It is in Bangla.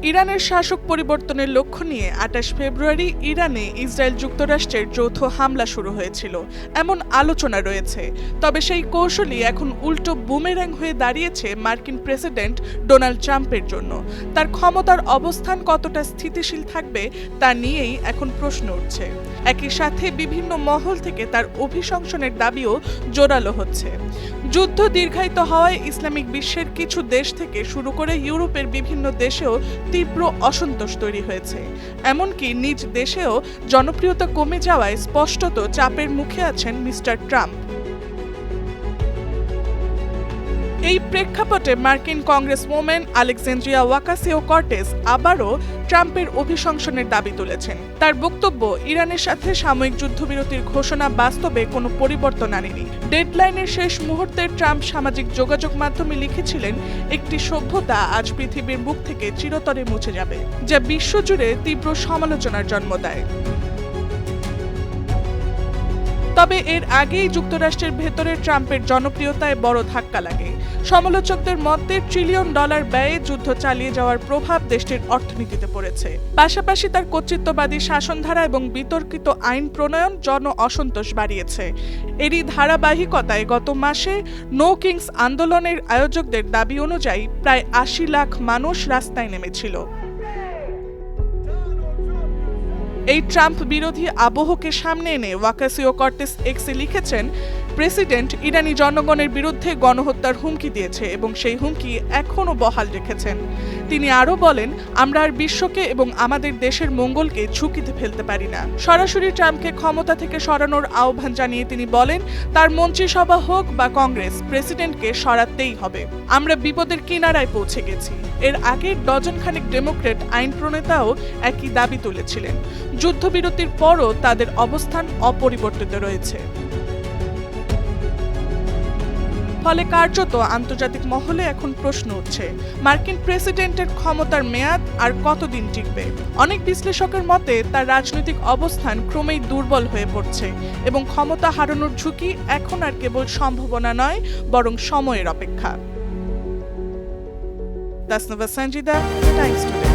ইরানের শাসক পরিবর্তনের লক্ষ্য নিয়ে ২৮ ফেব্রুয়ারি ইরানে ইসরায়েল যুক্তরাষ্ট্রের যৌথ হামলা শুরু হয়েছিল এমন আলোচনা রয়েছে। তবে সেই কৌশলই এখন উল্টো বুমেরাং হয়ে দাঁড়িয়েছে মার্কিন প্রেসিডেন্ট ডোনাল্ড ট্রাম্পের জন্য। তার ক্ষমতার অবস্থান কতটা স্থিতিশীল থাকবে তা নিয়েই এখন প্রশ্ন উঠছে। একই সাথে বিভিন্ন মহল থেকে তার অভিশংসনের দাবিও জোরালো হচ্ছে। যুদ্ধ দীর্ঘায়িত হওয়ায় ইসলামিক বিশ্বের কিছু দেশ থেকে শুরু করে ইউরোপের বিভিন্ন দেশেও তীব্র অসন্তোষ তৈরি হয়েছে। এমনকি নিজ দেশেও জনপ্রিয়তা কমে যাওয়ায় স্পষ্টত চাপের মুখে আছেন মিস্টার ট্রাম্প। এই প্রেক্ষাপটে মার্কিন কংগ্রেসওম্যান আলেকজান্দ্রিয়া ওয়াকাসিও-কর্টেজ আবারও ট্রাম্পের অভিশংসনের দাবি তুলেছেন। তার বক্তব্য, ইরানের সাথে সাময়িক যুদ্ধবিরতির ঘোষণা বাস্তবে কোনো পরিবর্তন আনেনি। ডেডলাইনের শেষ মুহূর্তে ট্রাম্প সামাজিক যোগাযোগ মাধ্যমে লিখেছিলেন, একটি সভ্যতা আজ পৃথিবীর মুখ থেকে চিরতরে মুছে যাবে, যা বিশ্বজুড়ে তীব্র সমালোচনার জন্ম দেয়। তবে এর আগেই যুক্তরাষ্ট্রের ভেতরে ট্রাম্পের জনপ্রিয়তায় বড় ধাক্কা লাগে। সমালোচকদের মতে $ট্রিলিয়ন ব্যয়ে যুদ্ধ চালিয়ে যাওয়ার প্রভাব দেশটির অর্থনীতিতে পড়েছে। পাশাপাশি তার কর্তৃত্ববাদী শাসনধারা এবং বিতর্কিত আইন প্রণয়ন জন অসন্তোষ বাড়িয়েছে। এরই ধারাবাহিকতায় গত মাসে নো কিংস আন্দোলনের আয়োজকদের দাবি অনুযায়ী প্রায় ৮০ লাখ মানুষ রাস্তায় নেমেছিল। এই ট্রাম্প বিরোধী আবহকে সামনে এনে ওয়াকাসিও-কর্টেজ এক্সে লিখেছেন, প্রেসিডেন্ট ইরানি জনগণের বিরুদ্ধে গণহত্যার হুমকি দিয়েছে এবং সেই হুমকি এখনও বহাল রেখেছেন। তিনি আরও বলেন, আমরা আর বিশ্বকে এবং আমাদের দেশের মঙ্গলকে ঝুঁকিতে ফেলতে পারি না। সরাসরি ট্রাম্পকে ক্ষমতা থেকে সরানোর আহ্বান জানিয়ে তিনি বলেন, তার মন্ত্রিসভা হোক বা কংগ্রেস, প্রেসিডেন্টকে সরাতেই হবে। আমরা বিপদের কিনারায় পৌঁছে গেছি। এর আগে ডজনখানেক ডেমোক্র্যাট আইন প্রণেতাও একই দাবি তুলেছিলেন। যুদ্ধবিরতির পরও তাদের অবস্থান অপরিবর্তিত রয়েছে। ফলে কার্যত আন্তর্জাতিক মহলে এখন প্রশ্ন উঠছে, মার্কিন প্রেসিডেন্টের ক্ষমতার মেয়াদ আর কতদিন টিকবে। অনেক বিশ্লেষকের মতে তার রাজনৈতিক অবস্থান ক্রমেই দুর্বল হয়ে পড়ছে এবং ক্ষমতা হারানোর ঝুঁকি এখন আর কেবল সম্ভাবনা নয়, বরং সময়ের অপেক্ষা। তাসনিভা সঞ্জিদা, টাইমস টুডে।